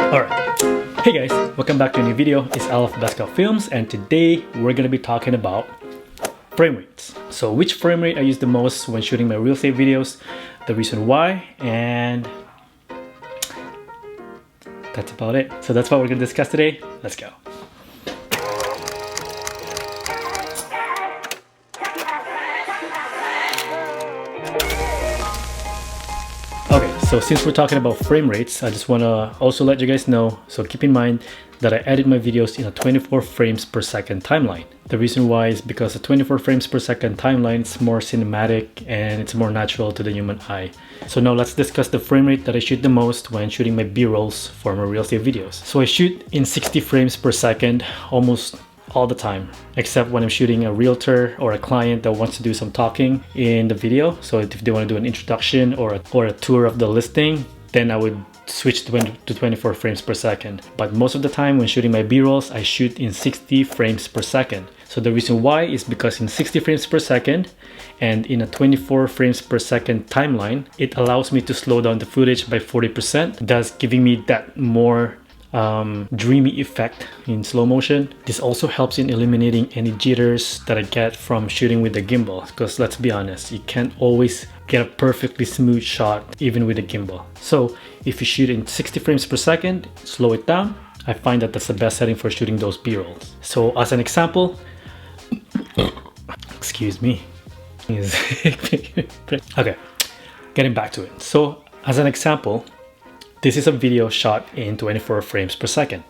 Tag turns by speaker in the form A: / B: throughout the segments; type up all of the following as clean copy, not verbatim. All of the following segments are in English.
A: Alright, hey guys, welcome back to a new video. It's Alf Basketball Films, and today we're going to be talking about frame rates. So which frame rate I use the most when shooting my real estate videos, the reason why, and that's about it. So that's what we're going to discuss today. Let's go. Okay, so since we're talking about frame rates, I just want to also let you guys know, so keep in mind that I edit my videos in a 24 frames per second timeline. The reason why is because a 24 frames per second timeline is more cinematic and it's more natural to the human eye. So now let's discuss the frame rate that I shoot the most when shooting my B-rolls for my real estate videos. So I shoot in 60 frames per second almost all the time, except when I'm shooting a realtor or a client that wants to do some talking in the video. So if they want to do an introduction or a tour of the listing, then I would switch to 24 frames per second. But most of the time when shooting my B-rolls, I shoot in 60 frames per second. So the reason why is because in 60 frames per second and in a 24 frames per second timeline, it allows me to slow down the footage by 40%, thus giving me that more dreamy effect in slow motion. This also helps in eliminating any jitters that I get from shooting with the gimbal, because let's be honest, you can't always get a perfectly smooth shot even with a gimbal. So if you shoot in 60 frames per second, slow it down, I find that that's the best setting for shooting those B-rolls. So as an example, excuse me, okay, getting back to it. So as an example, this is a video shot in 24 frames per second.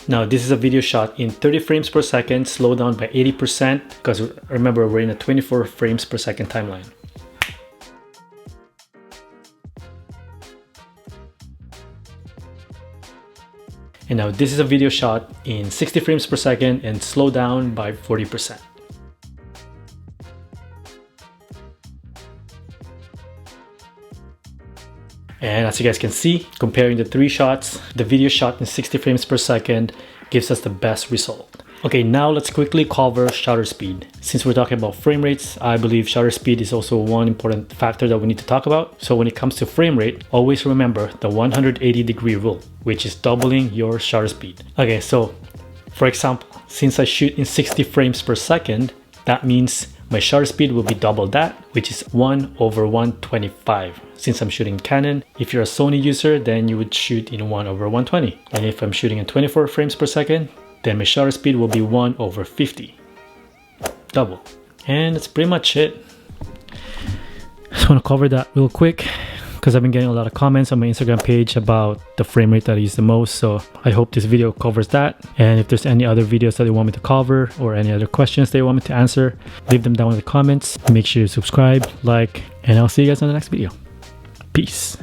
A: Now this is a video shot in 30 frames per second, slowed down by 80%, because remember we're in a 24 frames per second timeline. And now this is a video shot in 60 frames per second and slowed down by 40%. And as you guys can see, comparing the three shots, the video shot in 60 frames per second gives us the best result. Okay, now let's quickly cover shutter speed. Since we're talking about frame rates, I believe shutter speed is also one important factor that we need to talk about. So when it comes to frame rate, always remember the 180-degree rule, which is doubling your shutter speed. Okay, so for example, since I shoot in 60 frames per second, that means my shutter speed will be double that, which is 1/125. Since I'm shooting Canon, if you're a Sony user, then you would shoot in 1/120. And if I'm shooting in 24 frames per second, then my shutter speed will be 1/50. Double. And that's pretty much it. Just want to cover that real quick, because I've been getting a lot of comments on my Instagram page about the frame rate that I use the most. So I hope this video covers that. And if there's any other videos that you want me to cover or any other questions that you want me to answer, leave them down in the comments. Make sure you subscribe, like, and I'll see you guys on the next video. Peace.